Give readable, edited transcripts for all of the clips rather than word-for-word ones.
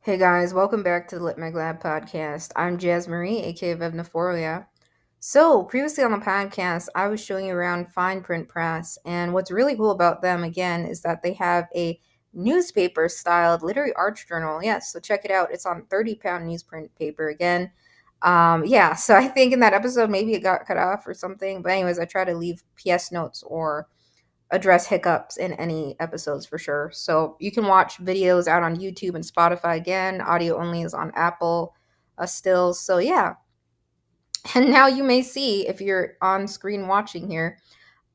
Hey guys, welcome back to the Lit Meg Lab podcast. I'm Jazz Marie, aka Vevnaphoria. So, previously on the podcast, I was showing you around Fine Print Press, and what's really cool about them again is that they have a newspaper styled literary arts journal. Yes, so check it out. It's on 30-pound newsprint paper again. Yeah, so I think in that episode maybe it got cut off or something. But anyways, I try to leave PS notes or address hiccups in any episodes for sure. So you can watch videos out on YouTube and Spotify again. Audio only is on Apple still. So yeah. And now you may see if you're on screen watching here,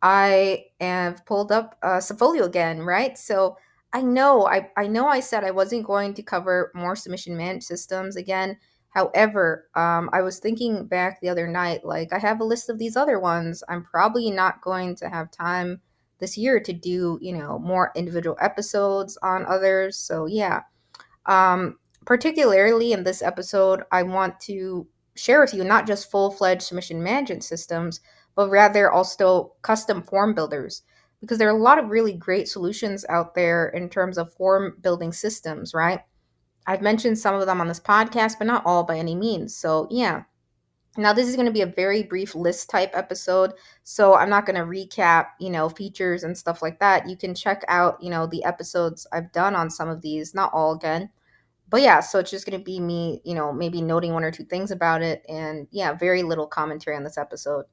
I have pulled up Safolio again, right? So I know I said I wasn't going to cover more submission managed systems again. However, I was thinking back the other night, like I have a list of these other ones. I'm probably not going to have time this year to do, more individual episodes on others. So yeah, particularly in this episode, I want to share with you not just full fledged submission management systems, but rather also custom form builders. Because there are a lot of really great solutions out there in terms of form building systems, right? I've mentioned some of them on this podcast, but not all by any means. So, yeah. Now, this is going to be a very brief list type episode. So, I'm not going to recap, features and stuff like that. You can check out, the episodes I've done on some of these, not all again, but yeah, so it's just going to be me, maybe noting one or two things about it. And yeah, very little commentary on this episode.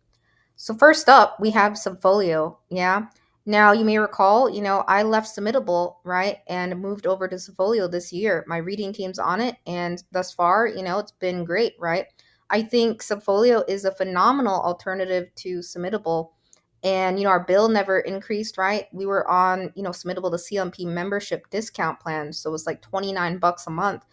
So, first up, we have Subfolio. Yeah. Now, you may recall, I left Submittable, right, and moved over to Subfolio this year. My reading team's on it. And thus far, it's been great, right? I think Subfolio is a phenomenal alternative to Submittable. And, our bill never increased, right? We were on, Submittable, the CMP membership discount plan. So it was like 29 bucks a month.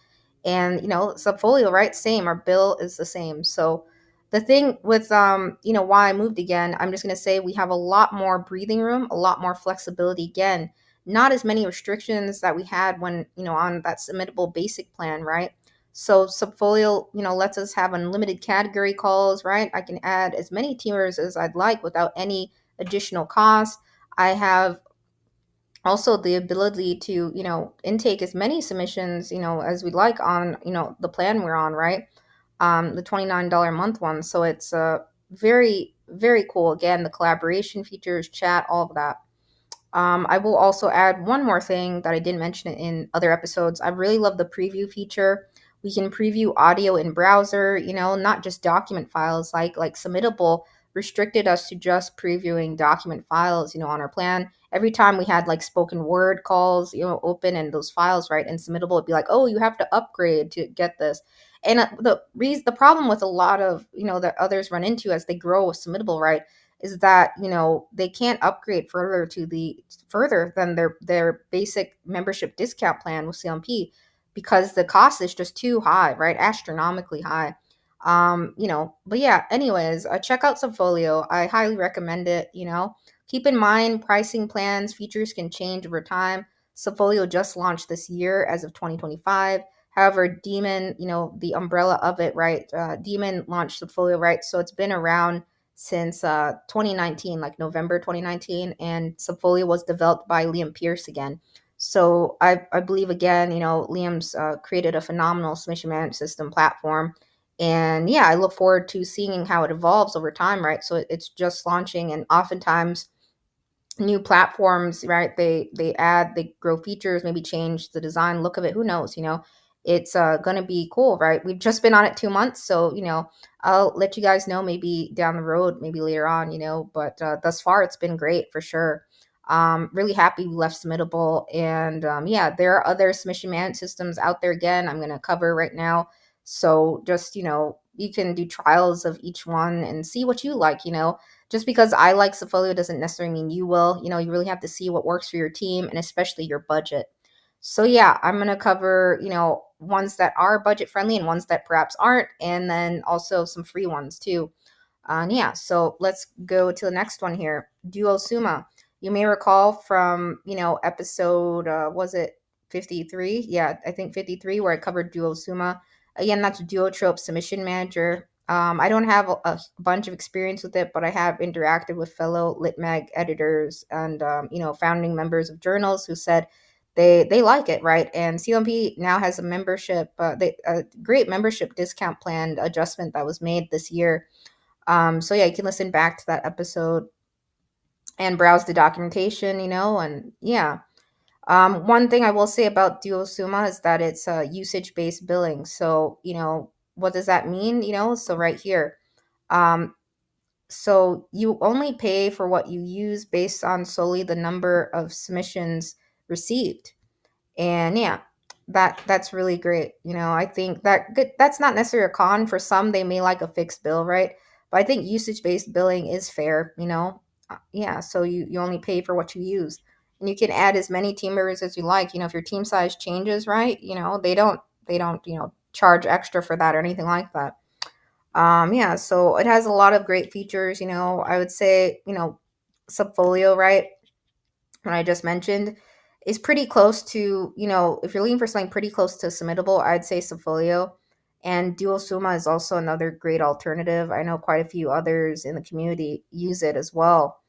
And, Subfolio, right? Same. Our bill is the same. So the thing with, why I moved again, I'm just going to say we have a lot more breathing room, a lot more flexibility again. Not as many restrictions that we had when, on that Submittable basic plan, right? So Subfolio, lets us have unlimited category calls, right? I can add as many teamers as I'd like without any additional cost. I have also the ability to, intake as many submissions, as we'd like on, the plan we're on, right? The $29 a month one. So it's very, very cool. Again, the collaboration features, chat, all of that. I will also add one more thing that I didn't mention in other episodes. I really love the preview feature. We can preview audio in browser, not just document files like Submittable restricted us to just previewing document files, on our plan. Every time we had like spoken word calls, open and those files, right, and Submittable would be like, oh, you have to upgrade to get this. And the problem with a lot of, that others run into as they grow with Submittable, right, is that they can't upgrade further than their basic membership discount plan with CMP because the cost is just too high, right? Astronomically high. But yeah, anyways, check out Subfolio. I highly recommend it. Keep in mind pricing plans, features can change over time. Subfolio just launched this year as of 2025. However, Demon, the umbrella of it, right? Demon launched Subfolio, right? So it's been around since 2019, like November 2019, and Subfolio was developed by Liam Pierce again. So I believe again, Liam's created a phenomenal submission management system platform, and yeah, I look forward to seeing how it evolves over time, right? So it's just launching, and oftentimes new platforms, right, they grow features, maybe change the design look of it, who knows, it's going to be cool, right? We've just been on it 2 months, so I'll let you guys know maybe down the road, maybe later on, but thus far it's been great for sure. Really happy we left Submittable, and yeah, there are other submission management systems out there again I'm going to cover right now. So just you can do trials of each one and see what you like. Just because I like Subfolio doesn't necessarily mean you will. You really have to see what works for your team and especially your budget. So yeah, I'm going to cover, ones that are budget friendly and ones that perhaps aren't, and then also some free ones too. And yeah, so let's go to the next one here. Duo Suma. You may recall from, episode, was it 53? Yeah, I think 53, where I covered Duo Suma. Again, that's Duotrope Submission Manager. I don't have a bunch of experience with it, but I have interacted with fellow LitMag editors and, founding members of journals who said they like it, right? And CLMP now has a membership, a great membership discount plan adjustment that was made this year. So yeah, you can listen back to that episode and browse the documentation, and yeah. One thing I will say about Duo Suma is that it's usage based billing. So, what does that mean? So right here. Um, so you only pay for what you use based on solely the number of submissions received. And yeah, that's really great. I think that's not necessarily a con. For some, they may like a fixed bill, right? But I think usage based billing is fair. Yeah. So you only pay for what you use, and you can add as many team members as you like. If your team size changes, right? They don't charge extra for that or anything like that. Yeah. So it has a lot of great features. I would say Subfolio, right? What I just mentioned, is pretty close to, if you're looking for something pretty close to Submittable, I'd say Subfolio. And Dual Suma is also another great alternative. I know quite a few others in the community use it as well.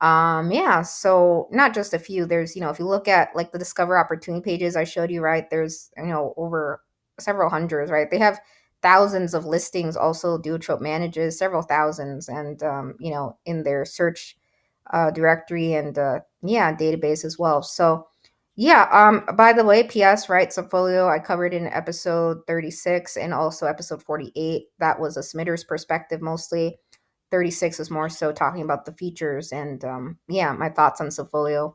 Yeah, so not just a few. There's, if you look at like the Discover Opportunity pages I showed you, right? There's, over several hundreds, right? They have thousands of listings. Also, Duotrope manages several thousands, and in their search directory and yeah, database as well. So yeah, by the way, PS, right? Subfolio I covered in episode 36 and also episode 48. That was a submitter's perspective mostly. 36 is more so talking about the features and yeah, my thoughts on Subfolio.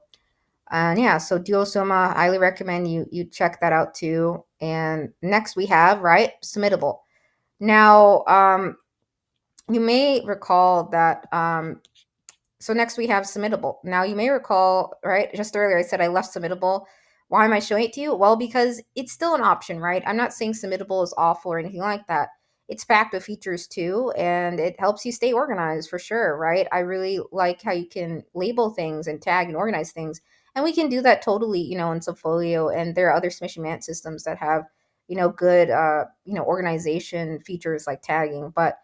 And yeah, so Duosoma, highly recommend you check that out too. And next we have, right, Submittable. Now, you may recall that so next we have Submittable. Now you may recall, right? Just earlier I said I left Submittable. Why am I showing it to you? Well, because it's still an option, right? I'm not saying Submittable is awful or anything like that. It's packed with features too, and it helps you stay organized for sure, right? I really like how you can label things and tag and organize things. And we can do that totally, in Subfolio. And there are other submission management systems that have, good organization features like tagging. But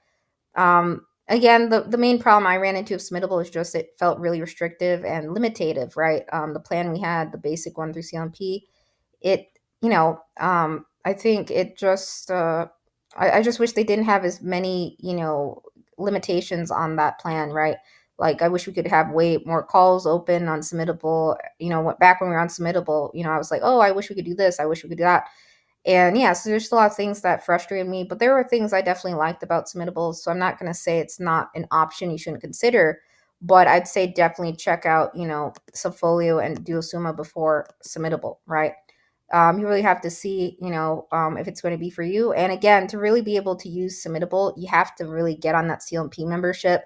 again, the main problem I ran into with Submittable is just it felt really restrictive and limitative, right? The plan we had, the basic one through CLMP, it, I think it just, I just wish they didn't have as many, limitations on that plan, right? Like, I wish we could have way more calls open on Submittable. Back when we were on Submittable, I was like, oh, I wish we could do this. I wish we could do that. And yeah, so there's a lot of things that frustrated me, but there were things I definitely liked about Submittables. So I'm not going to say it's not an option you shouldn't consider, but I'd say definitely check out, Subfolio and Duosuma before Submittable, right? You really have to see, if it's going to be for you. And again, to really be able to use Submittable, you have to really get on that CLMP membership.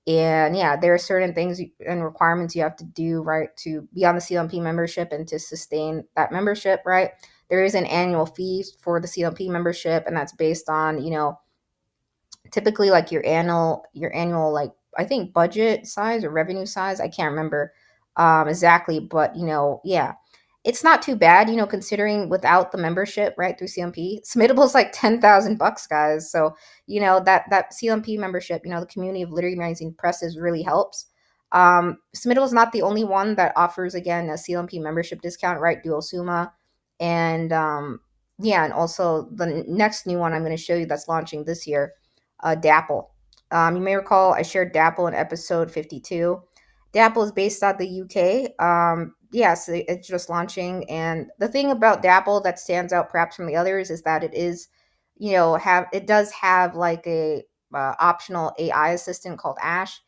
And yeah, there are certain things and requirements you have to do, right, to be on the CLMP membership and to sustain that membership, right? There is an annual fee for the CLMP membership, and that's based on, typically like your annual like, I think, budget size or revenue size. I can't remember exactly, but yeah, it's not too bad, considering without the membership, right, through CLMP. Submittable is like $10,000, guys. So that CLMP membership, the community of literary magazine presses really helps. Submittable is not the only one that offers, again, a CLMP membership discount, right? Dual Suma. And yeah, and also the next new one I'm going to show you that's launching this year, Dapple. You may recall I shared Dapple in episode 52. Dapple is based out of the UK. Yes, it's just launching. And the thing about Dapple that stands out perhaps from the others is that it is, it does have like a optional AI assistant called Ash.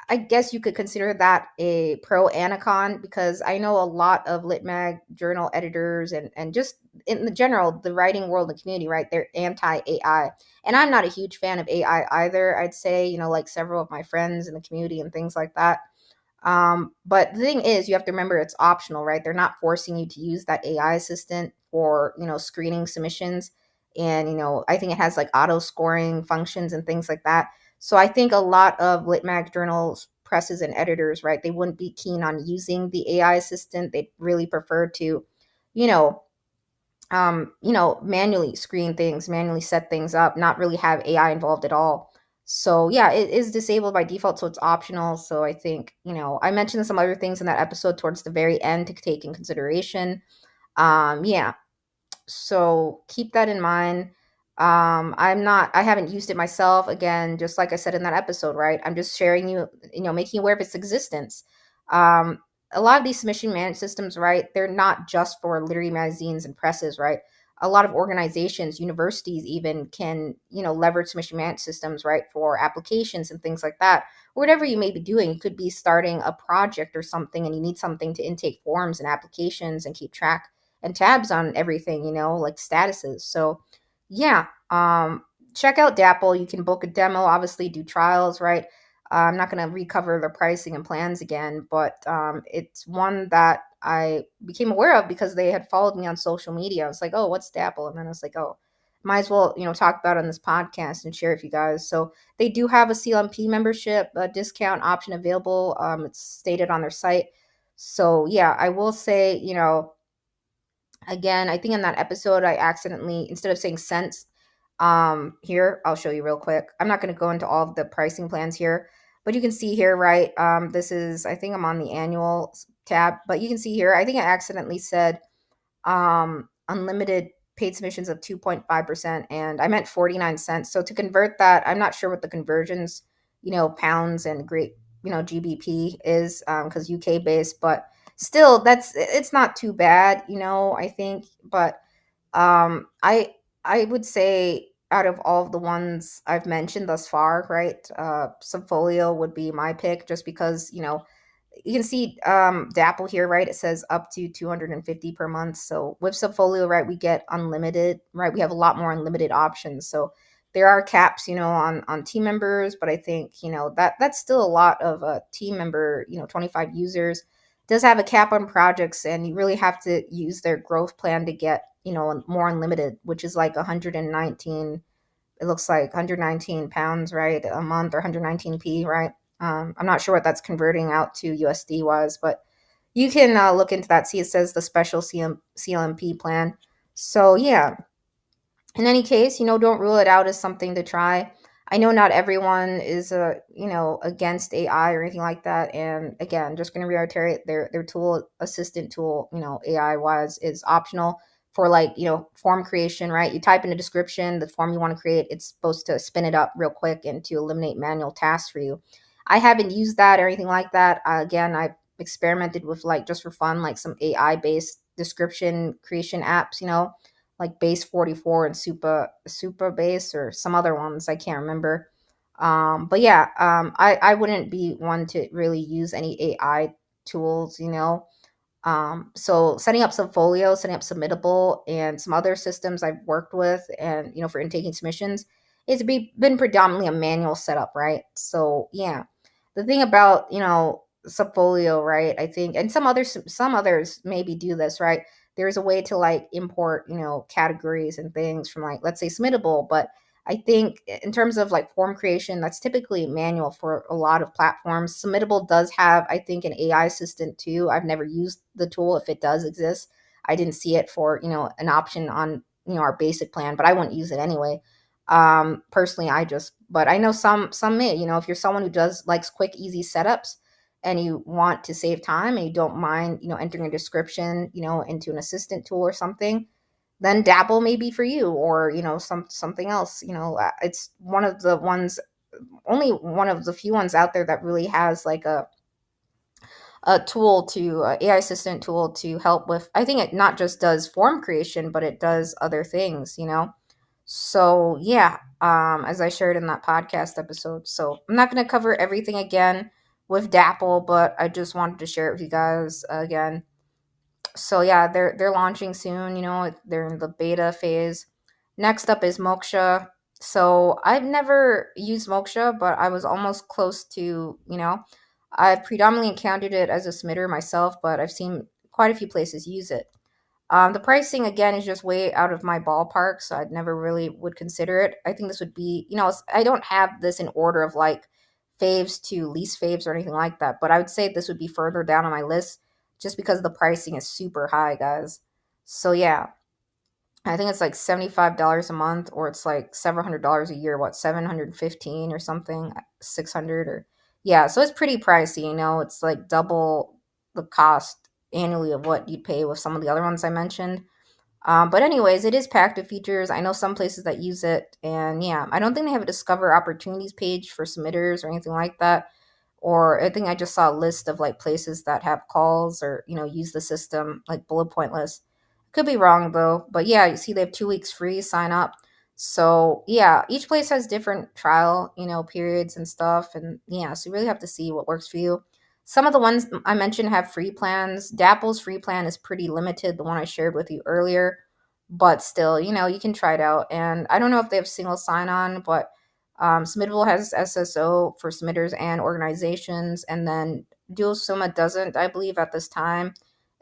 I guess you could consider that a pro and a con, because I know a lot of Litmag journal editors and just in the general, the writing world and community, right? They're anti AI. And I'm not a huge fan of AI either, I'd say, like several of my friends in the community and things like that. But the thing is, you have to remember it's optional, right? They're not forcing you to use that AI assistant for, screening submissions. And, I think it has like auto scoring functions and things like that. So I think a lot of Litmag journals, presses, and editors, right, they wouldn't be keen on using the AI assistant. They'd really prefer to, you know, manually screen things, manually set things up, not really have AI involved at all. So yeah, it is disabled by default, so it's optional. So I think, I mentioned some other things in that episode towards the very end to take in consideration. Yeah, so keep that in mind. I haven't used it myself. Again, just like I said in that episode, right? I'm just sharing making you aware of its existence. Um, a lot of these submission management systems, right? They're not just for literary magazines and presses, right? A lot of organizations, universities even can, leverage submission management systems, right, for applications and things like that. Or whatever you may be doing, you could be starting a project or something, and you need something to intake forms and applications and keep track and tabs on everything, like statuses. So yeah, check out Dapple. You can book a demo, obviously do trials, right? I'm not going to recover the pricing and plans again, but it's one that I became aware of because they had followed me on social media. I was like, oh, what's Dapple? And then I was like, oh, might as well, talk about it on this podcast and share it with you guys. So they do have a CLMP membership discount option available. It's stated on their site. So yeah, I will say, again, I think in that episode I accidentally, instead of saying cents, here I'll show you real quick. I'm not going to go into all of the pricing plans here, but you can see here, right? This is, I think I'm on the annual tab, but you can see here, I think I accidentally said unlimited paid submissions of 2.5%, and I meant 49 cents. So to convert that, I'm not sure what the conversions, pounds and great, GBP is, because UK based, but still it's not too bad, I think. But I would say out of all of the ones I've mentioned thus far, right, Subfolio would be my pick, just because, you can see Dapple here, right? It says up to 250 per month. So with Subfolio, right, we get unlimited, right? We have a lot more unlimited options. So there are caps, on team members, but I think, that's still a lot of a team member, 25 users. It does have a cap on projects, and you really have to use their growth plan to get, more unlimited, which is like 119, it looks like 119 pounds, right, a month, or 119p, right? I'm not sure what that's converting out to USD wise, but you can look into that. See, it says the special CLMP plan. So yeah, in any case, don't rule it out as something to try. I know not everyone is against AI or anything like that. And again, just going to reiterate, their tool assistant tool, AI wise, is optional for, like, form creation, right? You type in a description, the form you want to create, it's supposed to spin it up real quick and to eliminate manual tasks for you. I haven't used that or anything like that. Again, I've experimented with, like, just for fun, like some AI based description creation apps, like Base 44 and Super Base, or some other ones I can't remember. But yeah, I wouldn't be one to really use any AI tools, so setting up Subfolio, setting up Submittable, and some other systems I've worked with, and for intaking submissions, been predominantly a manual setup, right? So yeah, the thing about Subfolio, right? I think, and some others maybe do this, right? There's a way to, like, import categories and things from, like, let's say Submittable, but I think in terms of, like, form creation, that's typically manual for a lot of platforms. Submittable does have, I think, an AI assistant too. I've never used the tool. If it does exist, I didn't see it for, an option on, our basic plan, but I wouldn't use it anyway. Personally, but I know some may, if you're someone who likes quick, easy setups, and you want to save time, and you don't mind, entering a description, into an assistant tool or something, then Dabble may be for you, or something else. It's only one of the few ones out there that really has, like, a AI assistant tool to help with. I think it not just does form creation, but it does other things. So yeah, as I shared in that podcast episode. So I'm not going to cover everything again with Dapple, but I just wanted to share it with you guys again. So yeah, they're launching soon. They're in the beta phase. Next up is Moksha. So I've never used Moksha, but I was almost close to. I've predominantly encountered it as a submitter myself, but I've seen quite a few places use it. The pricing, again, is just way out of my ballpark, so I'd never really would consider it. I think this would be, I don't have this in order of, like, faves to least faves or anything like that, but I would say this would be further down on my list just because the pricing is super high, guys. So yeah. I think it's like $75 a month, or it's like $700 a year, what, 715 or something, 600 or yeah, so it's pretty pricey, it's like double the cost annually of what you'd pay with some of the other ones I mentioned. But anyways, it is packed with features. I know some places that use it, and yeah, I don't think they have a discover opportunities page for submitters or anything like that. Or I think I just saw a list of like places that have calls or use the system like bullet point list. Could be wrong though, but yeah, you see they have 2 weeks free sign up. So yeah, each place has different trial periods and stuff, and yeah, so you really have to see what works for you. Some of the ones I mentioned have free plans. Dapple's free plan is pretty limited, the one I shared with you earlier, but still, you can try it out. And I don't know if they have single sign on, but Submittable has SSO for submitters and organizations, and then Dual Summa doesn't, I believe, at this time.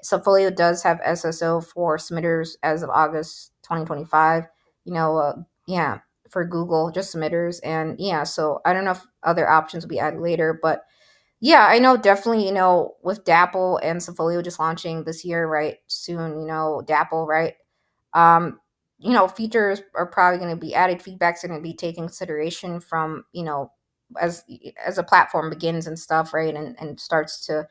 Subfolio does have SSO for submitters as of August 2025. Yeah, for Google, just submitters, and yeah. So I don't know if other options will be added later, but yeah, I know definitely, with Dapple and Subfolio just launching this year, right? Soon, Dapple, right? Um, features are probably going to be added, feedback's going to be taken consideration from, as a platform begins and stuff, right? And starts to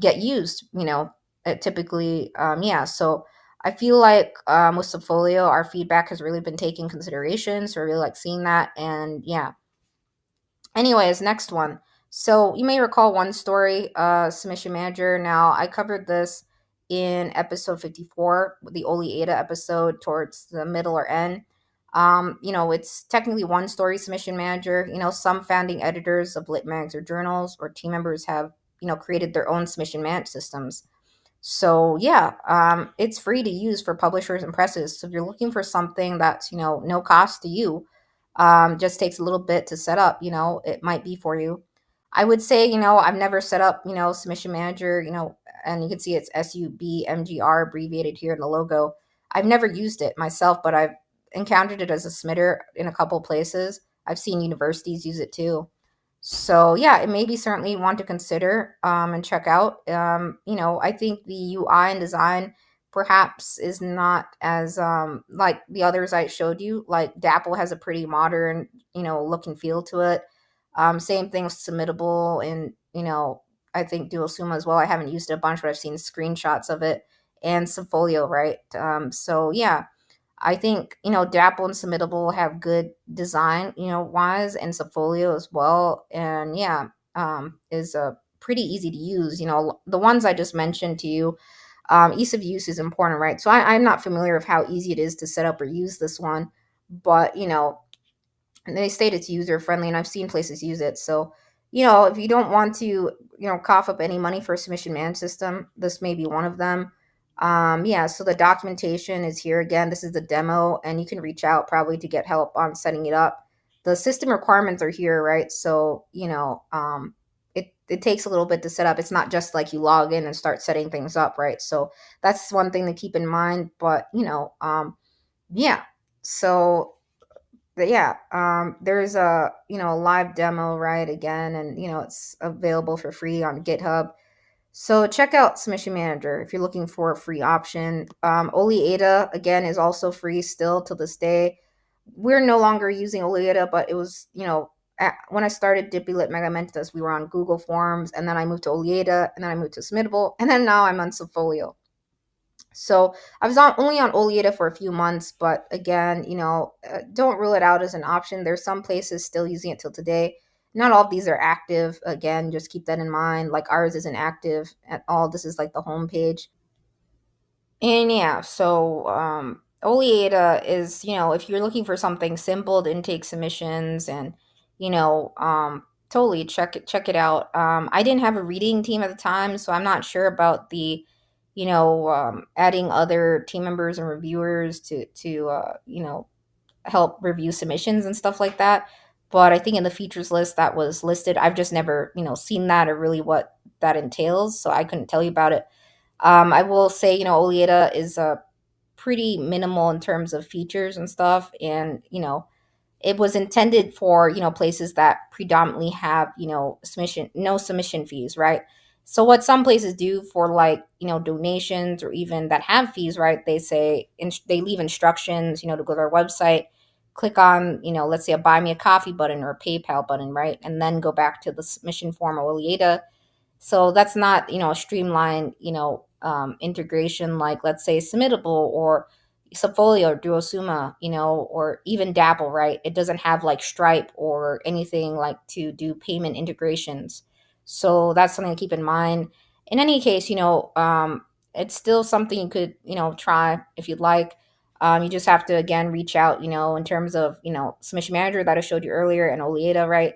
get used, it typically, yeah. So I feel like with Subfolio, our feedback has really been taken consideration. So I really like seeing that. And yeah, anyways, next one. So you may recall one story, submission manager. Now I covered this in episode 54, the Oli Ada episode towards the middle or end. It's technically one story submission manager. Some founding editors of lit mags or journals or team members have, created their own submission management systems. So yeah, it's free to use for publishers and presses. So if you're looking for something that's no cost to you, just takes a little bit to set up, it might be for you. I would say I've never set up submission manager, and you can see it's SUBMGR abbreviated here in the logo. I've never used it myself, but I've encountered it as a submitter in a couple places. I've seen universities use it too. So yeah, it may be certainly one to consider and check out. I think the UI and design perhaps is not as like the others I showed you. Like Dapple has a pretty modern, look and feel to it. Same thing with Submittable, and I think Dual Summa as well. I haven't used it a bunch, but I've seen screenshots of it, and Subfolio, right? So yeah, I think, Dapple and Submittable have good design, wise, and Subfolio as well. And yeah, is pretty easy to use. The ones I just mentioned to you, ease of use is important, right? So I'm not familiar with how easy it is to set up or use this one, but and they state it's user friendly, and I've seen places use it. So, if you don't want to, cough up any money for a submission management system, this may be one of them. Yeah, so the documentation is here again. This is the demo, and you can reach out probably to get help on setting it up. The system requirements are here, right? So, it takes a little bit to set up. It's not just like you log in and start setting things up, right? So that's one thing to keep in mind. But, yeah. So yeah, there's a a live demo, right, again, and it's available for free on GitHub. So check out Submission Manager if you're looking for a free option. Oli Ada again is also free still to this day. We're no longer using Oli Ada, but it was when I started Dippy Lit Mega Mentis, we were on Google Forms, and then I moved to Oli Ada, and then I moved to Submittable, and then now I'm on Subfolio. So I was only on Oleada for a few months, but again, don't rule it out as an option. There's some places still using it till today. Not all of these are active. Again, just keep that in mind. Like ours isn't active at all. This is like the home page. And yeah, so Oleada is, if you're looking for something simple to intake submissions and, totally check it out. I didn't have a reading team at the time, so I'm not sure about the, adding other team members and reviewers to help review submissions and stuff like that. But I think in the features list that was listed, I've just never, seen that or really what that entails, so I couldn't tell you about it. I will say, Oleada is pretty minimal in terms of features and stuff, and it was intended for places that predominantly have submission no submission fees, right? So what some places do for, like, donations, or even that have fees, right? They say, they leave instructions, to go to their website, click on, let's say a buy me a coffee button or a PayPal button, right? And then go back to the submission form or Olieta. So that's not, a streamlined, integration, like, let's say, Submittable or Subfolio or Duosuma, or even Dabble, right? It doesn't have like Stripe or anything like to do payment integrations. So that's something to keep in mind. In any case, it's still something you could, try if you'd like. You just have to, again, reach out, in terms of, Submission Manager that I showed you earlier, and Olieta, right?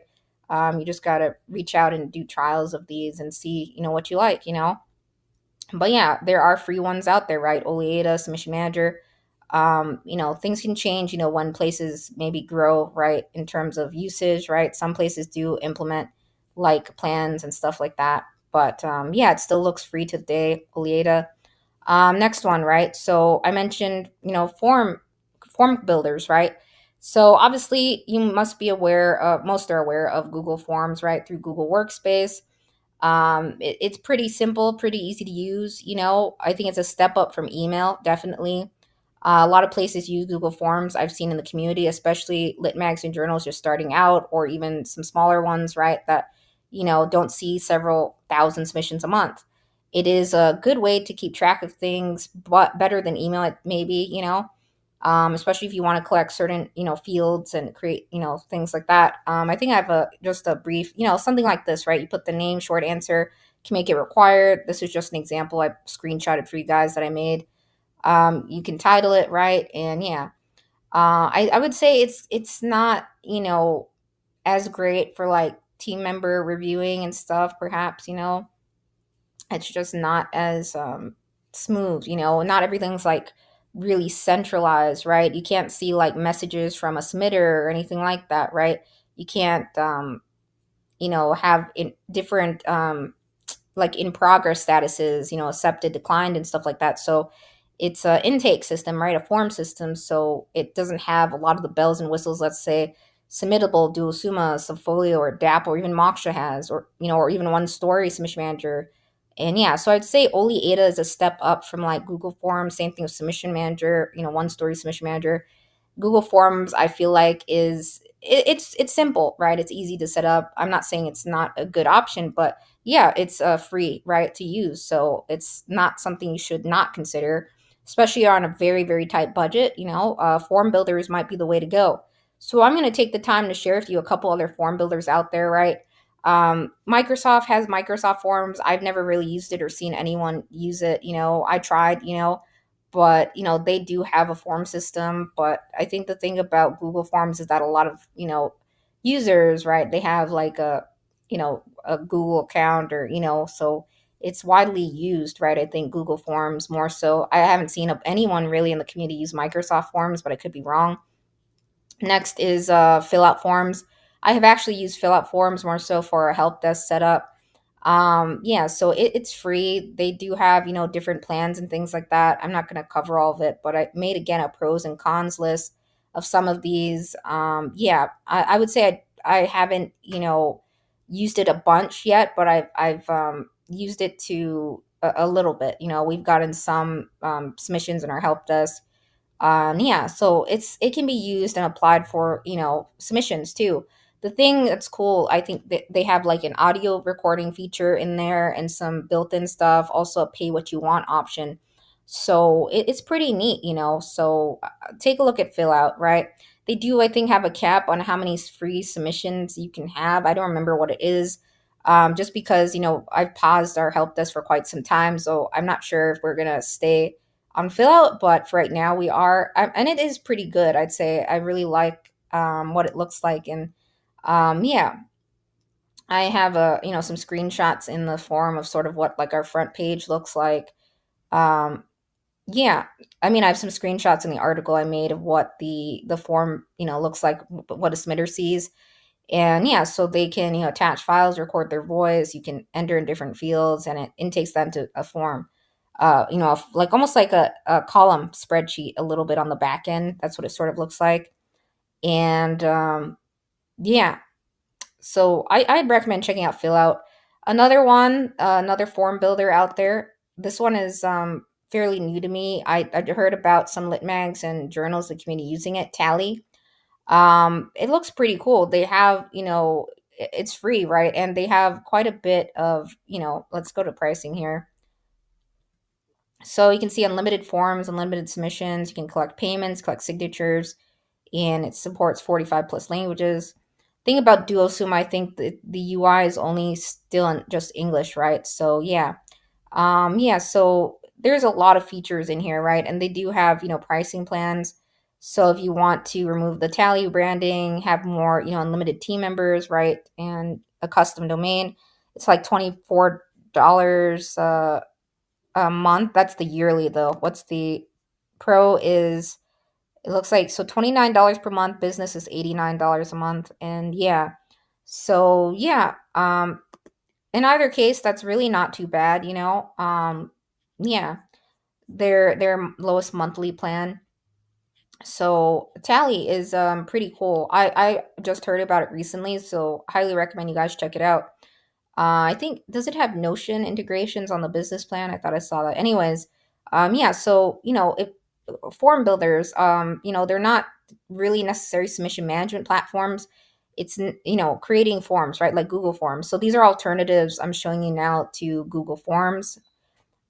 You just got to reach out and do trials of these and see, what you like. But yeah, there are free ones out there, right? Oleada, Submission Manager. Things can change, when places maybe grow, right, in terms of usage, right? Some places do implement like plans and stuff like that. But yeah, it still looks free today, Oleada. Next one, right? So I mentioned, form builders, right? So obviously you must be aware of, most are aware of Google Forms, right? Through Google Workspace. It's pretty simple, pretty easy to use. I think it's a step up from email, definitely. A lot of places use Google Forms, I've seen in the community, especially lit mags and journals just starting out, or even some smaller ones, right, that, don't see several thousand submissions a month. It is a good way to keep track of things, but better than email, maybe, especially if you want to collect certain, fields and create, things like that. I think I have just a brief, something like this, right? You put the name, short answer, can make it required. This is just an example I screenshotted for you guys that I made. You can title it, right, and yeah, I would say it's not, as great for like team member reviewing and stuff. Perhaps, it's just not as smooth. Not everything's like really centralized, right? You can't see like messages from a submitter or anything like that, right? You can't have different like in progress statuses, accepted, declined, and stuff like that. So it's a intake system, right? A form system. So it doesn't have a lot of the bells and whistles, let's say, Submittable, Duosuma, Subfolio, or DAP, or even Moksha has, or, or even One Story Submission Manager. And yeah, so I'd say Oli Ada is a step up from like Google Forms. Same thing with Submission Manager, One Story Submission Manager. Google Forms, I feel like, it's simple, right? It's easy to set up. I'm not saying it's not a good option, but yeah, it's free, right, to use. So it's not something you should not consider, especially on a very, very tight budget. Form builders might be the way to go. So I'm going to take the time to share with you a couple other form builders out there, right? Microsoft has Microsoft Forms. I've never really used it or seen anyone use it. I tried, but they do have a form system. But I think the thing about Google Forms is that a lot of users, right, they have like a Google account, or so it's widely used, right? I think Google Forms more so. I haven't seen anyone really in the community use Microsoft Forms, but I could be wrong. Next is fill out forms. I have actually used fill out forms more so for a help desk setup. Yeah, so it's free. They do have, different plans and things like that. I'm not going to cover all of it, but I made, again, a pros and cons list of some of these. Yeah, I would say I haven't, used it a bunch yet, but I've used it to a little bit. We've gotten some submissions in our help desk. Yeah, so it can be used and applied for, submissions too. The thing that's cool, I think that they have like an audio recording feature in there and some built-in stuff, also a pay what you want option. So it's pretty neat, So take a look at fill out, right? They do, I think, have a cap on how many free submissions you can have. I don't remember what it is. Just because, I've paused our help desk for quite some time, so I'm not sure if we're gonna stay on fill out, but for right now we are, and it is pretty good. I'd say I really like what it looks like, and yeah, I have some screenshots in the form of sort of what like our front page looks like. Um, yeah, I mean, I have some screenshots in the article I made of what the form looks like, what a submitter sees. And yeah, so they can, attach files, record their voice, you can enter in different fields, and it intakes that into a form. Like almost like a column spreadsheet a little bit on the back end. That's what it sort of looks like. And yeah, so I'd recommend checking out Fill Out. Another one, another form builder out there. This one is fairly new to me. I heard about some lit mags and journals in the community using it. Tally. It looks pretty cool. They have, it's free, right? And they have quite a bit of, let's go to pricing here. So you can see unlimited forms, unlimited submissions. You can collect payments, collect signatures, and it supports 45 plus languages. Thing about DuoSum, I think that the UI is only still in just English, right? So yeah, yeah. So there's a lot of features in here, right? And they do have pricing plans. So if you want to remove the tally branding, have more unlimited team members, right, and a custom domain, it's like $24 a month. That's the yearly though. What's the pro is it looks like so $29 per month. Business is $89 a month, and yeah. So yeah, in either case, that's really not too bad. Yeah, their lowest monthly plan. So Tally is pretty cool. I just heard about it recently, so highly recommend you guys check it out. I think does it have Notion integrations on the business plan? I thought I saw that. Anyways, yeah. So if form builders, they're not really necessary submission management platforms. It's creating forms, right? Like Google Forms. So these are alternatives I'm showing you now to Google Forms.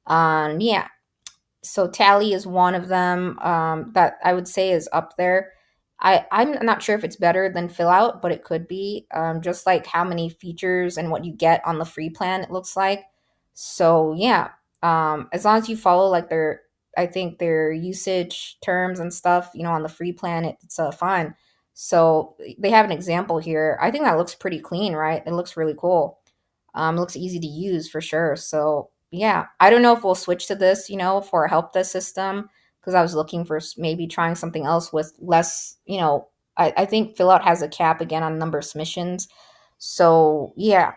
Yeah, so Tally is one of them that I would say is up there. I'm not sure if it's better than Fill Out, but it could be. Just like how many features and what you get on the free plan, it looks like. So yeah, as long as you follow like I think their usage terms and stuff, on the free plan, it's fine. So they have an example here. I think that looks pretty clean, right? It looks really cool. It looks easy to use for sure. So yeah, I don't know if we'll switch to this, for a help desk system because I was looking for maybe trying something else with less, I think Fill Out has a cap again on number of submissions. So yeah,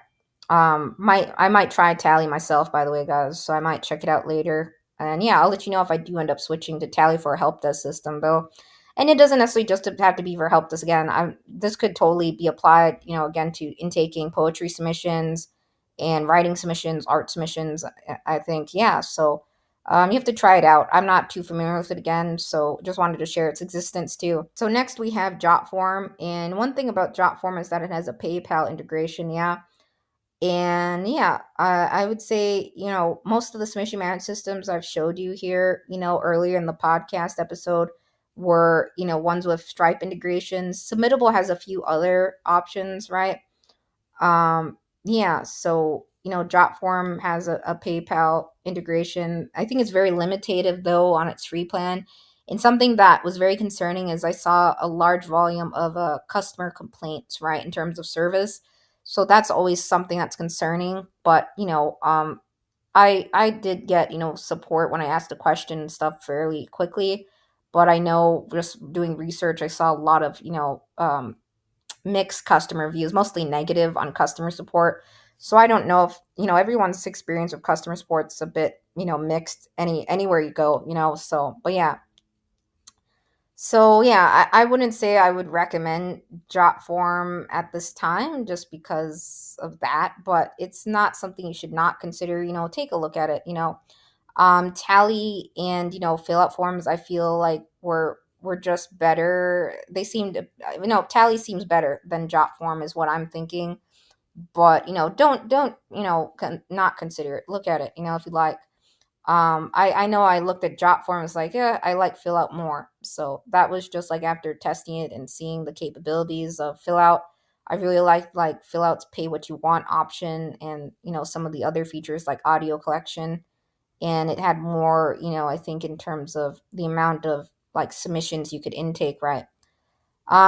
I might try Tally myself, by the way, guys. So I might check it out later. And yeah, I'll let you know if I do end up switching to Tally for a help desk system, though. And it doesn't necessarily just have to be for help desk again. This could totally be applied, again to intaking poetry submissions and writing submissions, art submissions. I think, yeah. So you have to try it out. I'm not too familiar with it again, so just wanted to share its existence too. So next we have Jotform, and one thing about Jotform is that it has a PayPal integration. Yeah, and yeah, I would say, most of the submission management systems I've showed you here, earlier in the podcast episode were, ones with Stripe integrations. Submittable has a few other options, right? Yeah, so, Jotform has a PayPal integration. I think it's very limitative though on its free plan. And something that was very concerning is I saw a large volume of customer complaints, right, in terms of service. So that's always something that's concerning. But, I did get, support when I asked a question and stuff fairly quickly. But I know just doing research, I saw a lot of, mixed customer reviews, mostly negative on customer support. So I don't know if, everyone's experience with customer support's a bit, mixed anywhere you go, so but yeah. So yeah, I wouldn't say I would recommend Jotform at this time just because of that, but it's not something you should not consider, take a look at it, Tally and fill out forms I feel like were just better. They seemed Tally seems better than Jotform is what I'm thinking. But don't not consider it. Look at it, if you like. I know I looked at Jotform, was like, yeah, I like fill out more. So that was just like after testing it and seeing the capabilities of fill out. I really like fill out's pay what you want option, and some of the other features like audio collection, and it had more, I think in terms of the amount of like submissions you could intake, right?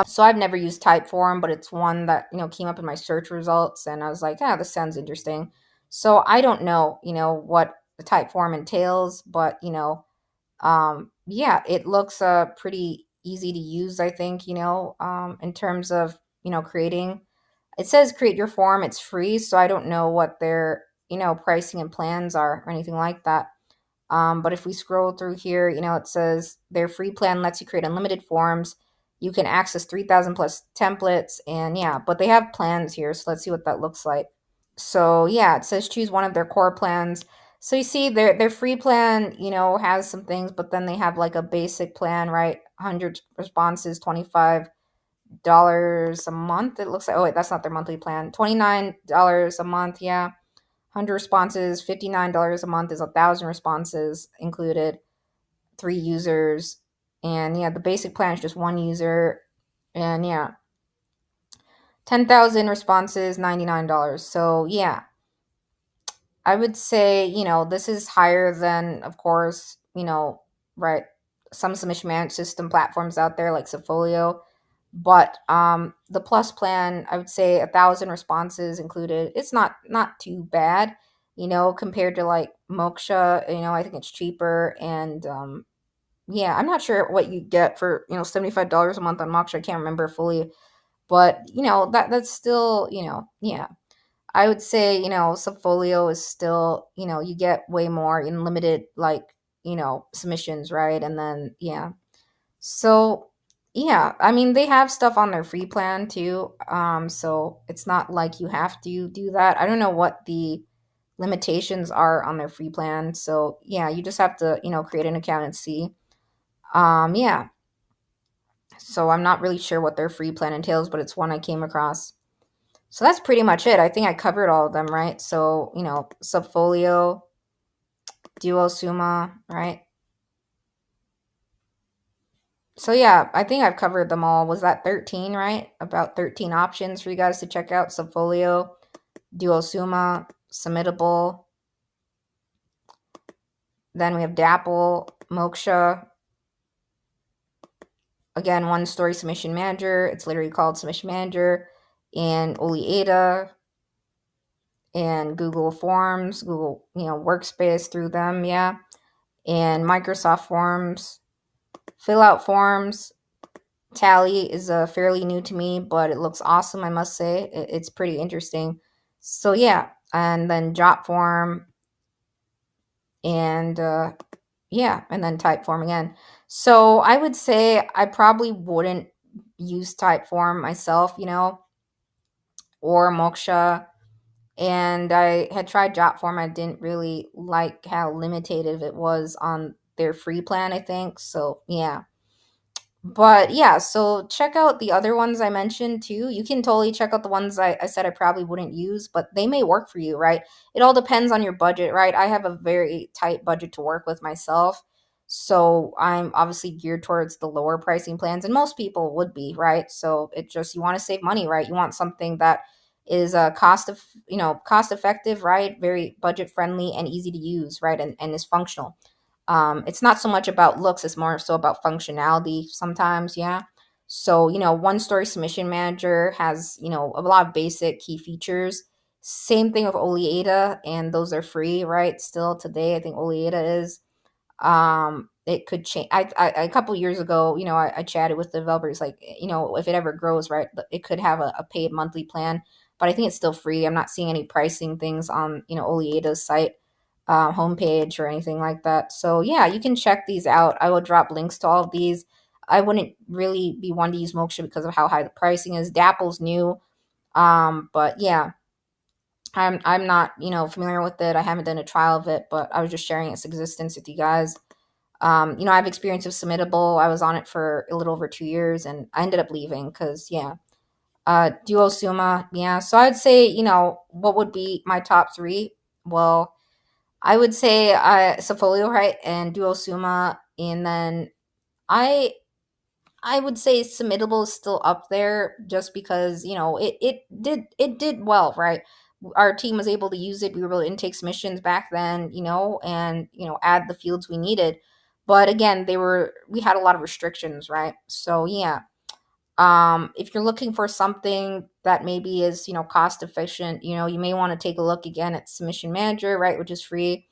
So I've never used Typeform, but it's one that came up in my search results, and I was like, this sounds interesting. So I don't know, what the Typeform entails, but yeah, it looks pretty easy to use. I think in terms of creating. It says create your form. It's free, so I don't know what their pricing and plans are or anything like that. But if we scroll through here, it says their free plan lets you create unlimited forms. You can access 3,000 plus templates, and yeah, but they have plans here, so let's see what that looks like. So yeah, it says choose one of their core plans. So you see their free plan, has some things, but then they have like a basic plan, right? 100 responses, $25 a month. It looks like, oh wait, that's not their monthly plan. $29 a month, yeah. 100 responses, $59 a month is 1,000 responses included, 3 users. And yeah, the basic plan is just 1 user. And yeah, 10,000 responses, $99. So yeah, I would say, this is higher than, of course, right, some submission management system platforms out there like Subfolio. But the plus plan, I would say 1,000 responses included. It's not too bad, compared to like Moksha. I think it's cheaper, and yeah, I'm not sure what you get for $75 a month on Moksha. I can't remember fully, but that's still yeah. I would say, Subfolio is still, you get way more in limited, like, submissions, right? And then, yeah. So, yeah, I mean, they have stuff on their free plan too. So it's not like you have to do that. I don't know what the limitations are on their free plan. So, yeah, you just have to, create an account and see. Yeah. So I'm not really sure what their free plan entails, but it's one I came across. So that's pretty much it. I think I covered all of them, right? So, Subfolio, Duo Suma, right? So yeah, I think I've covered them all. Was that 13, right? About 13 options for you guys to check out. Subfolio, Duo Suma, Submittable. Then we have Dapple, Moksha. Again, one story submission manager. It's literally called Submission Manager. And Oleada and Google Forms, Google, Workspace through them, yeah. And Microsoft Forms, fill out forms. Tally is fairly new to me, but it looks awesome, I must say. It's pretty interesting. So, yeah. And then Jot form, and yeah, and then type form again. So, I would say I probably wouldn't use type form myself, or Moksha. And I had tried Jot form. I didn't really like how limitative it was on their free plan, I think. So, yeah. But yeah, so check out the other ones I mentioned too. You can totally check out the ones I said I probably wouldn't use, but they may work for you, right? It all depends on your budget, right? I have a very tight budget to work with myself. So I'm obviously geared towards the lower pricing plans, and most people would be, right? So it just, you want to save money, right? You want something that is cost effective, right? Very budget friendly and easy to use, right? And is functional. It's not so much about looks, it's more so about functionality sometimes, yeah. So, one story submission manager has, a lot of basic key features. Same thing with Oleada, and those are free, right? Still today, I think Oleada is. It could change. A couple years ago, I chatted with the developers, like, if it ever grows, right, it could have a paid monthly plan, but I think it's still free. I'm not seeing any pricing things on, Oleada's site, homepage or anything like that. So yeah, you can check these out. I will drop links to all of these. I wouldn't really be one to use Moksha because of how high the pricing is. Dapple's new, but yeah, I'm not familiar with it. I haven't done a trial of it, but I was just sharing its existence with you guys. I have experience with Submittable. I was on it for a little over 2 years, and I ended up leaving because yeah. Duo Suma, yeah. So I'd say what would be my top three? Well, I would say Safolio, right, and Duo Suma, and then I I would say Submittable is still up there just because it did well, right. Our team was able to use it. We were able to intake submissions back then, and add the fields we needed. But again, we had a lot of restrictions, right? So yeah, if you're looking for something that maybe is cost efficient, you may want to take a look again at Submission Manager, right, which is free,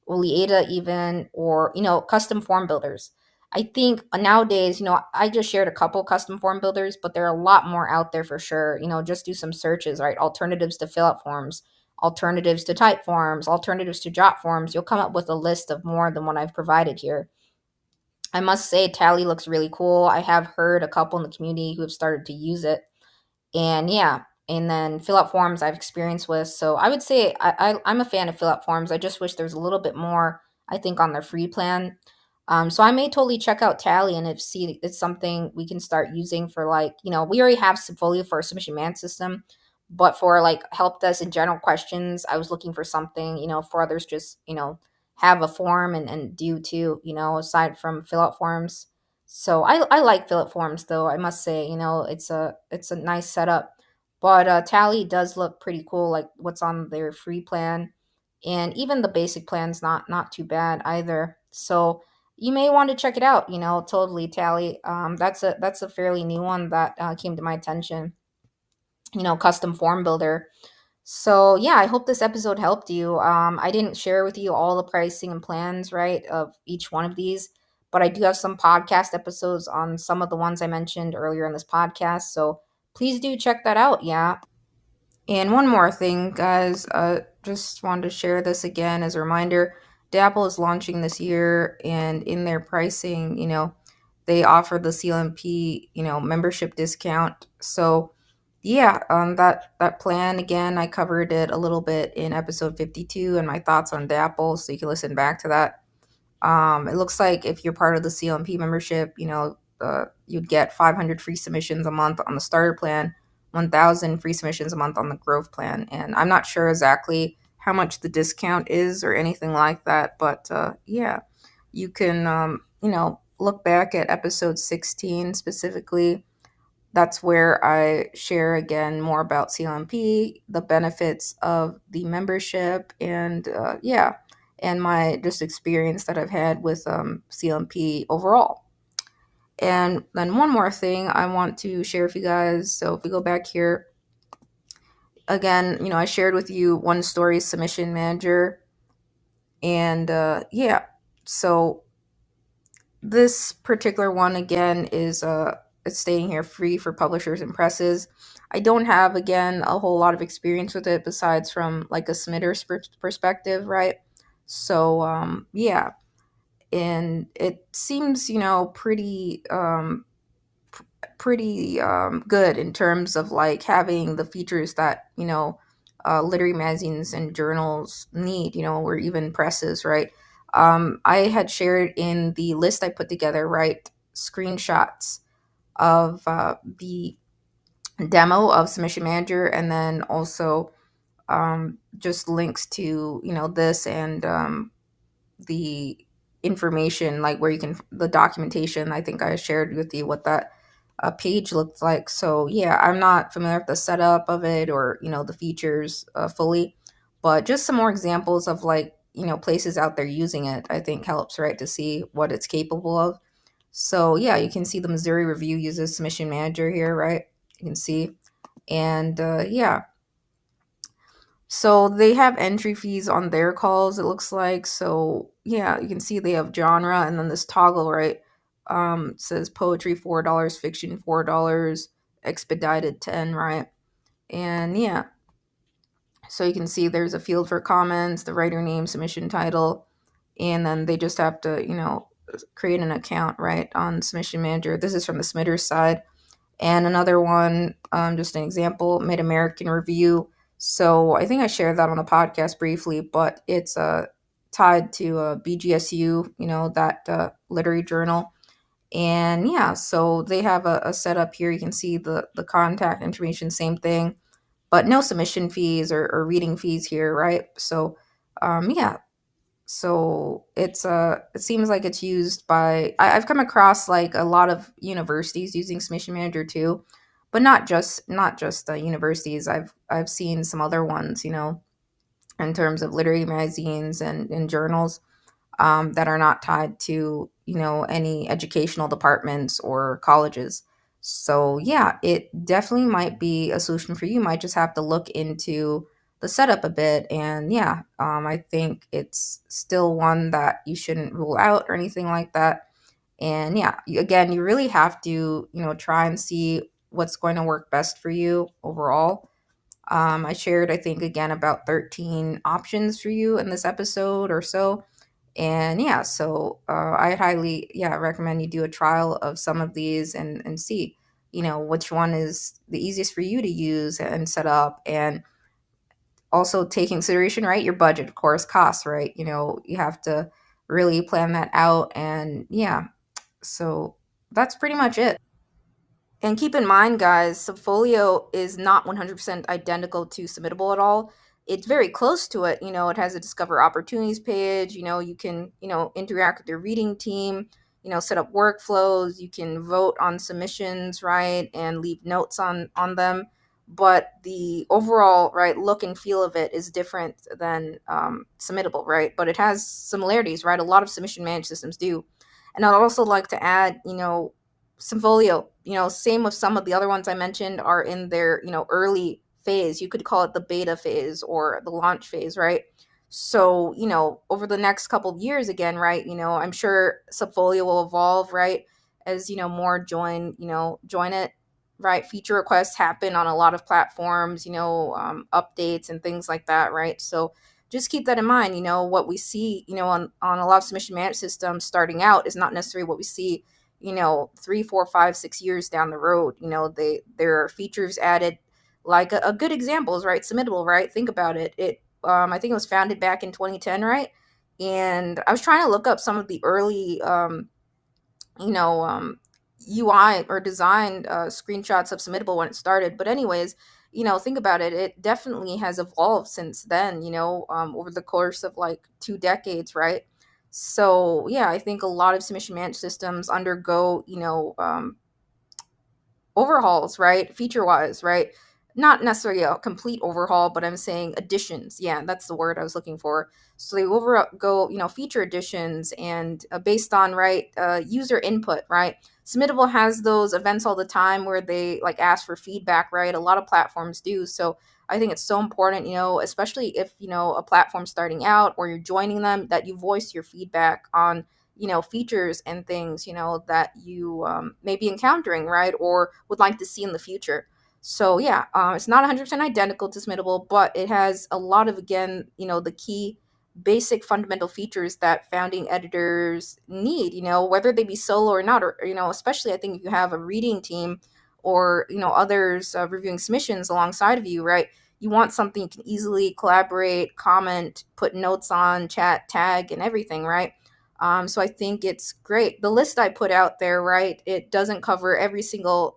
Oleada even, or custom form builders. I think nowadays, I just shared a couple custom form builders, but there are a lot more out there for sure. Just do some searches, right? Alternatives to fill out forms, alternatives to type forms, alternatives to jot forms. You'll come up with a list of more than what I've provided here. I must say, Tally looks really cool. I have heard a couple in the community who have started to use it, and yeah, And then fill out forms I've experienced with. So I would say I'm a fan of fill out forms. I just wish there's a little bit more, I think, on their free plan. So I may totally check out Tally and if see it's something we can start using for, like, we already have Subfolio for our submission man system, but for like help desk and general questions, I was looking for something, for others just, have a form and do too, aside from fill out forms. So I like fill out forms though, I must say, it's a nice setup. But Tally does look pretty cool, like what's on their free plan, and even the basic plan's not too bad either. So you may want to check it out. Totally Tally. That's a fairly new one that came to my attention. Custom form builder. So yeah, I hope this episode helped you. I didn't share with you all the pricing and plans, right, of each one of these, but I do have some podcast episodes on some of the ones I mentioned earlier in this podcast. So please do check that out. Yeah. And one more thing, guys, just wanted to share this again as a reminder. Dapple is launching this year, and in their pricing, they offer the CLMP, membership discount. So, yeah, that plan again, I covered it a little bit in episode 52 and my thoughts on Dapple, so you can listen back to that. It looks like if you're part of the CLMP membership, you'd get 500 free submissions a month on the starter plan, 1,000 free submissions a month on the growth plan. And I'm not sure exactly how much the discount is or anything like that, but yeah, you can, look back at episode 16 specifically. That's where I share again more about CLMP, the benefits of the membership, and yeah, and my just experience that I've had with CLMP overall. And then one more thing I want to share with you guys. So if we go back here again, I shared with you One Story Submission Manager, and yeah, so this particular one again is it's staying here free for publishers and presses. I don't have again a whole lot of experience with it besides from like a submitter's perspective, right? So yeah, and it seems pretty good in terms of like having the features that literary magazines and journals need, or even presses, right? I had shared in the list I put together, right, screenshots of the demo of Submission Manager, and then also just links to this and the information, like where you can the documentation. I think I shared with you what that page looked like. So yeah, I'm not familiar with the setup of it or the features fully, but just some more examples of like places out there using it, I think helps, right, to see what it's capable of. So yeah, you can see the Missouri Review uses Submission Manager here, right? You can see, and yeah, so they have entry fees on their calls, it looks like. So yeah, you can see they have genre and then this toggle, right? Says poetry $4, fiction $4, expedited 10, right? And yeah, so you can see there's a field for comments, the writer name, submission title, and then they just have to, create an account, right, on Submission Manager. This is from the submitter's side. And another one, just an example, Mid American Review. So I think I shared that on the podcast briefly, but it's tied to BGSU, that literary journal. And yeah, so they have a setup here. You can see the contact information, same thing, but no submission fees or reading fees here, right? So yeah, so it seems like it's used by I've come across like a lot of universities using Submission Manager too, but not just the universities. I've seen some other ones, in terms of literary magazines and journals that are not tied to any educational departments or colleges. So yeah, it definitely might be a solution for you. You might just have to look into the setup a bit, and yeah, I think it's still one that you shouldn't rule out or anything like that. And yeah, again, you really have to try and see what's going to work best for you overall. I shared, I think, again, about 13 options for you in this episode or so. And yeah, so I highly, yeah, recommend you do a trial of some of these and see. which one is the easiest for you to use and set up, and also take consideration, right, your budget, of course, costs, right? You have to really plan that out. And yeah, so that's pretty much it. And keep in mind, guys, Subfolio is not 100% identical to Submittable at all. It's very close to it. It has a Discover Opportunities page. You can, interact with your reading team, set up workflows. You can vote on submissions, right, and leave notes on them. But the overall, right, look and feel of it is different than Submittable, right? But it has similarities, right? A lot of submission managed systems do. And I'd also like to add, Symfolio, same with some of the other ones I mentioned, are in their, early phase. You could call it the beta phase or the launch phase, right? So, over the next couple of years again, right, I'm sure Subfolio will evolve, right? As, more join it, right? Feature requests happen on a lot of platforms, updates and things like that, right? So just keep that in mind. What we see, on a lot of submission management systems starting out is not necessarily what we see 3, 4, 5, 6 years down the road. There are features added, like a good example is, right, Submittable, right? Think about it. I think it was founded back in 2010, right? And I was trying to look up some of the early you know UI or design screenshots of Submittable when it started. But anyways, think about it. It definitely has evolved since then. Over the course of like 2 decades, right? So yeah, I think a lot of submission management systems undergo overhauls, right? Feature wise, right? Not necessarily a complete overhaul, but I'm saying additions. Yeah, that's the word I was looking for. So they overgo, feature additions, and based on, right, user input, right? Submittable has those events all the time where they like ask for feedback, right? A lot of platforms do. So I think it's so important, especially if, a platform's starting out or you're joining them, that you voice your feedback on features and things that you may be encountering, right, or would like to see in the future. So yeah, it's not 100% identical to Submittable, but it has a lot of, again, the key basic fundamental features that founding editors need, whether they be solo or not, or especially I think if you have a reading team or others reviewing submissions alongside of you, right? You want something you can easily collaborate, comment, put notes on, chat, tag, and everything, right? So I think it's great. The list I put out there, right, it doesn't cover every single,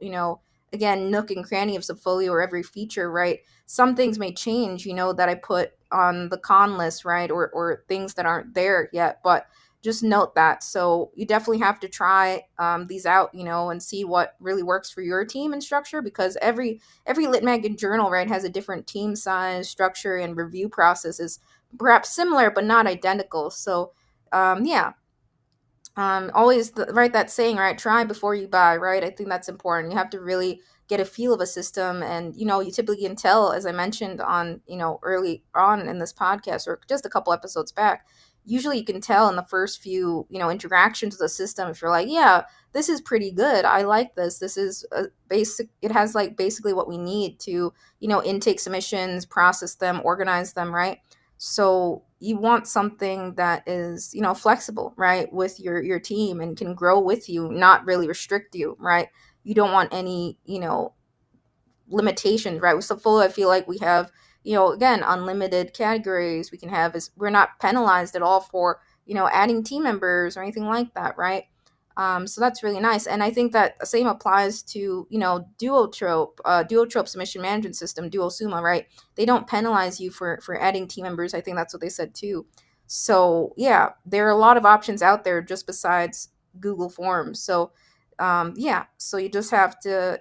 again, nook and cranny of Subfolio or every feature, right? Some things may change, that I put on the con list, right, or things that aren't there yet, but just note that. So you definitely have to try these out, and see what really works for your team and structure, because every lit mag and journal, right, has a different team size, structure, and review process is perhaps similar but not identical. So yeah, always right, that saying, right, try before you buy, right? I think that's important. You have to really get a feel of a system, and you typically can tell, as I mentioned on early on in this podcast or just a couple episodes back. Usually you can tell in the first few interactions with the system if you're like, yeah, this is pretty good, I like this is a basic, it has like basically what we need to intake submissions, process them, organize them, right? So you want something that is, flexible, right, with your team and can grow with you, not really restrict you, right? You don't want any, limitations, right? With Subfolio, I feel like we have, again, unlimited categories we can have. Is we're not penalized at all for, adding team members or anything like that, right? So that's really nice, and I think that the same applies to Duotrope submission management system, Duosuma, right? They don't penalize you for adding team members. I think that's what they said too. So yeah, there are a lot of options out there just besides Google Forms. So yeah, so you just have to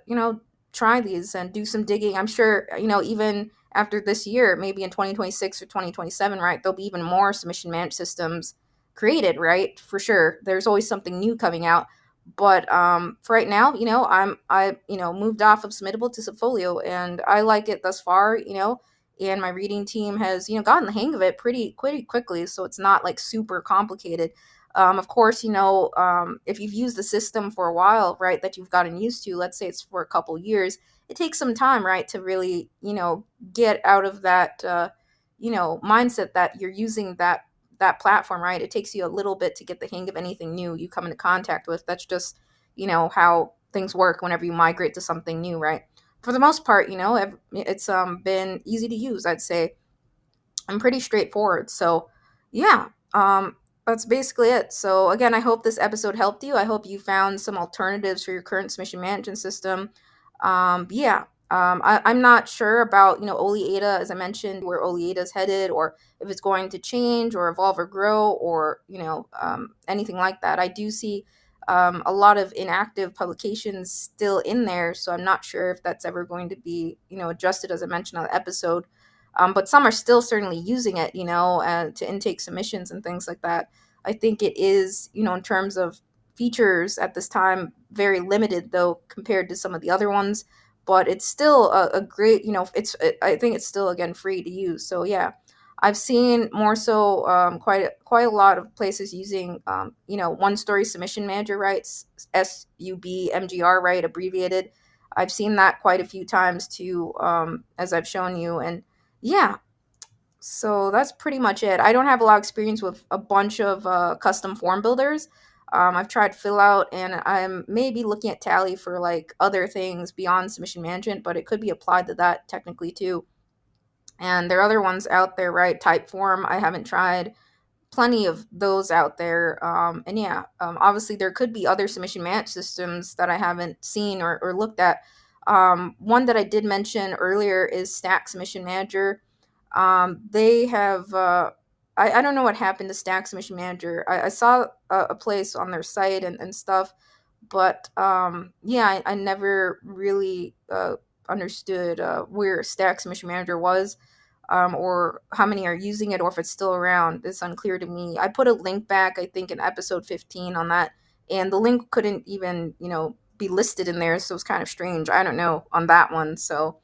try these and do some digging. I'm sure even after this year, maybe in 2026 or 2027, right, there'll be even more submission management systems created, right? For sure. There's always something new coming out. But for right now, I moved off of Submittable to Subfolio, and I like it thus far, and my reading team has, gotten the hang of it pretty quickly, so it's not like super complicated. Of course, if you've used the system for a while, right, that you've gotten used to, let's say it's for a couple years, it takes some time, right, to really, get out of that, mindset that you're using that platform, right? It takes you a little bit to get the hang of anything new you come into contact with. That's just, how things work whenever you migrate to something new, right? For the most part, it's been easy to use, I'd say, and pretty straightforward. So, yeah, that's basically it. So, again, I hope this episode helped you. I hope you found some alternatives for your current submission management system. Yeah, I'm not sure about Oleata, as I mentioned, where Oleata is headed, or if it's going to change or evolve or grow, or anything like that. I do see a lot of inactive publications still in there, so I'm not sure if that's ever going to be adjusted, as I mentioned on the episode. But some are still certainly using it, to intake submissions and things like that. I think it is, in terms of features at this time, very limited though compared to some of the other ones. But it's still a great, I think it's still again free to use. So yeah, I've seen more so quite a lot of places using, one story submission manager, right? SUBMGR, right, abbreviated. I've seen that quite a few times too, as I've shown you, and yeah, so that's pretty much it. I don't have a lot of experience with a bunch of custom form builders. I've tried fill out, and I'm maybe looking at Tally for like other things beyond submission management, but it could be applied to that technically too. And there are other ones out there, right? Typeform, I haven't tried. Plenty of those out there. And yeah, obviously there could be other submission management systems that I haven't seen or looked at. One that I did mention earlier is Stack Submission Manager. They have, I don't know what happened to Stack Submission Manager. I saw a place on their site and stuff, but yeah, I never really understood where Stack Submission Manager was, or how many are using it, or if it's still around. It's unclear to me. I put a link back, I think, in episode 15 on that, and the link couldn't even, be listed in there, so it's kind of strange. I don't know on that one. So,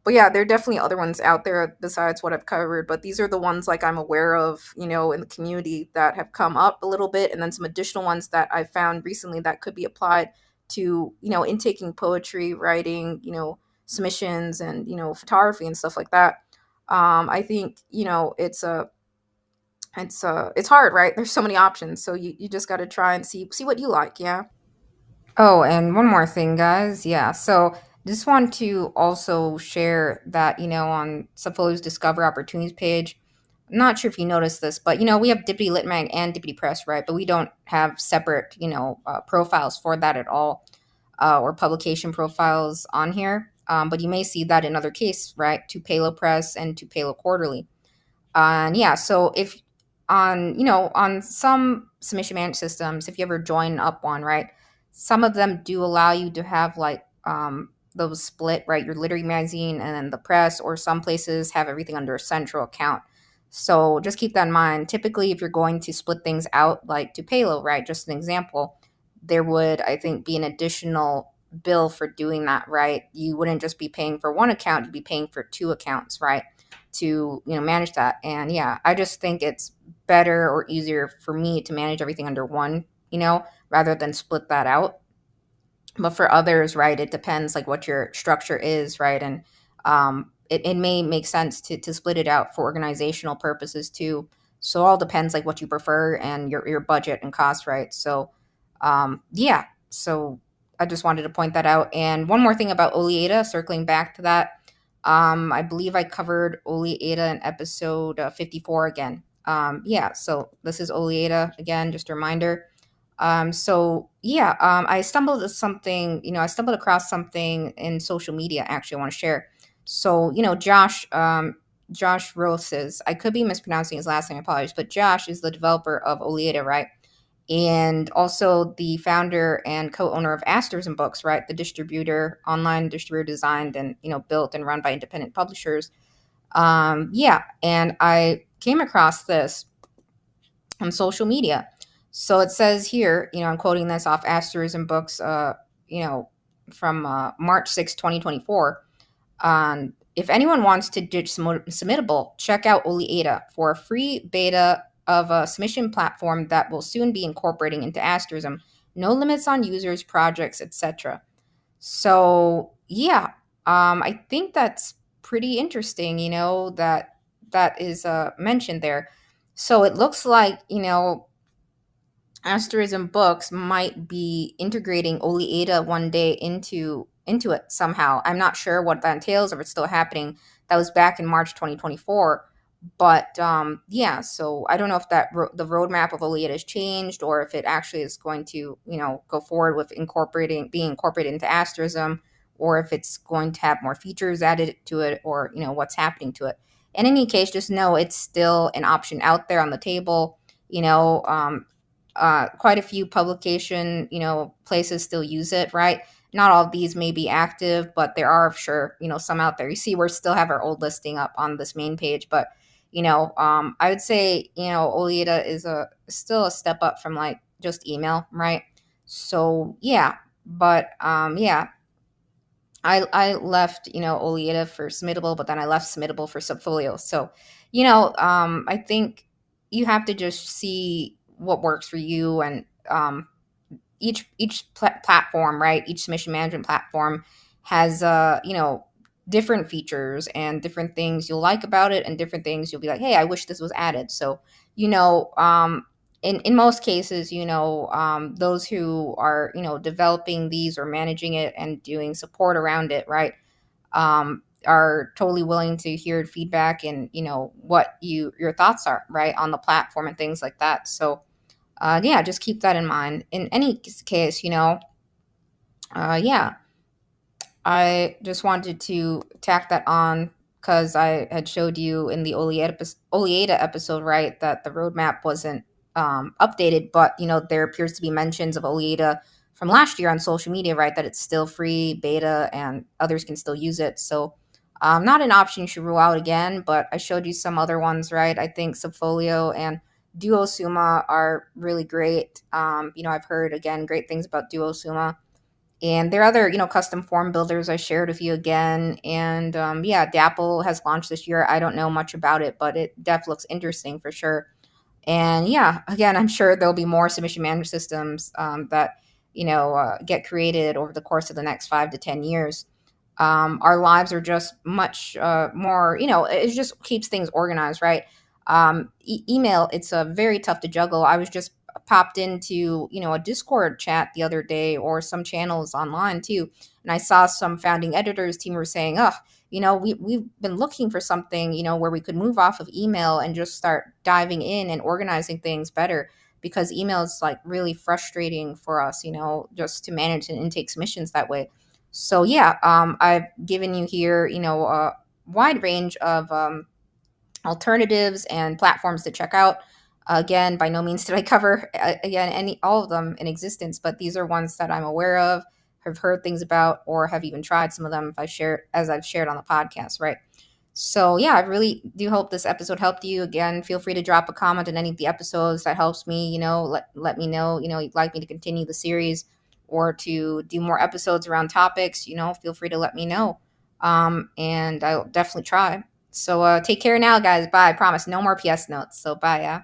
but yeah, there are definitely other ones out there besides what I've covered, but these are the ones like I'm aware of, in the community that have come up a little bit, and then some additional ones that I found recently that could be applied to, intaking poetry, writing, submissions, and photography and stuff like that. I think it's hard, right? There's so many options, so you just got to try and see what you like. Yeah. Oh, and one more thing, guys. Yeah, so just want to also share that, on Subfolio's Discover Opportunities page, I'm not sure if you noticed this, but, we have Dippity Lit Mag and Dippity Press, right? But we don't have separate, profiles for that at all, or publication profiles on here. But you may see that in other cases, right? To Palo Press and to Palo Quarterly. And yeah, so if on some submission management systems, if you ever join up one, right, some of them do allow you to have like those split, right, your literary magazine and then the press, or some places have everything under a central account. So just keep that in mind. Typically, if you're going to split things out, like to Palo, right, just an example, there would, I think, be an additional bill for doing that, right? You wouldn't just be paying for one account, you'd be paying for two accounts, right? To manage that. And yeah, I just think it's better or easier for me to manage everything under one, rather than split that out. But for others, right, it depends like what your structure is, right? And it may make sense to split it out for organizational purposes too. So it all depends like what you prefer and your budget and cost, right? So yeah, so I just wanted to point that out. And one more thing about Oleata, circling back to that, I believe I covered Oleata in episode 54 again. Yeah, so this is Oleata again, just a reminder. So yeah, I stumbled across something in social media. Actually, I want to share. So Josh Roses, I could be mispronouncing his last name, I apologize, but Josh is the developer of Oleata, right? And also the founder and co-owner of Asterism Books, right? The online distributor designed and built and run by independent publishers. Yeah, and I came across this on social media. So it says here, I'm quoting this off Asterism Books, from March 6, 2024. If anyone wants to ditch Submittable, check out Oleata for a free beta of a submission platform that will soon be incorporating into Asterism. No limits on users, projects, etc. So yeah, I think that's pretty interesting. That is mentioned there. So it looks like Asterism Books might be integrating Oleada one day into it somehow. I'm not sure what that entails, or if it's still happening. That was back in March 2024. But yeah, so I don't know if the roadmap of Oleada has changed, or if it actually is going to, go forward with being incorporated into Asterism, or if it's going to have more features added to it, or what's happening to it. In any case, just know it's still an option out there on the table. Quite a few publication, places still use it, right? Not all of these may be active, but there are sure, some out there. You see, we still have our old listing up on this main page, but I would say, Oleada is still a step up from like just email, right? So yeah, but yeah, I left, Oleada for Submittable, but then I left Submittable for Subfolio. So, I think you have to just see what works for you, and each platform, right? Each submission management platform has different features and different things you'll like about it, and different things you'll be like, hey, I wish this was added. So, you know, um, in most cases, those who are developing these or managing it and doing support around it, right? Are totally willing to hear feedback, and what your thoughts are, right, on the platform and things like that. So yeah, just keep that in mind. In any case, yeah, I just wanted to tack that on because I had showed you in the Oleada episode, right, that the roadmap wasn't updated, but there appears to be mentions of Oleada from last year on social media, right, that it's still free beta and others can still use it. So not an option you should rule out again, but I showed you some other ones, right? I think Subfolio and Duosuma are really great. I've heard again great things about Duosuma, and there are other, custom form builders I shared with you again. And yeah, Dapple has launched this year. I don't know much about it, but it definitely looks interesting for sure. And yeah, again, I'm sure there'll be more submission management systems that get created over the course of the next 5 to 10 years. Our lives are just much more, it just keeps things organized, right? Email, it's very tough to juggle. I was just popped into, a Discord chat the other day, or some channels online too, and I saw some founding editors team were saying, oh, we've been looking for something, where we could move off of email and just start diving in and organizing things better, because email is like really frustrating for us, just to manage and intake submissions that way. So yeah, I've given you here, a wide range of alternatives and platforms to check out. Again, by no means did I cover again any all of them in existence, but these are ones that I'm aware of, have heard things about, or have even tried some of them if I've shared on the podcast, right? So yeah, I really do hope this episode helped you. Again, feel free to drop a comment on any of the episodes. That helps me, let me know, you'd like me to continue the series or to do more episodes around topics, feel free to let me know. And I'll definitely try. So take care now, guys. Bye. I promise no more PS notes. So bye, yeah.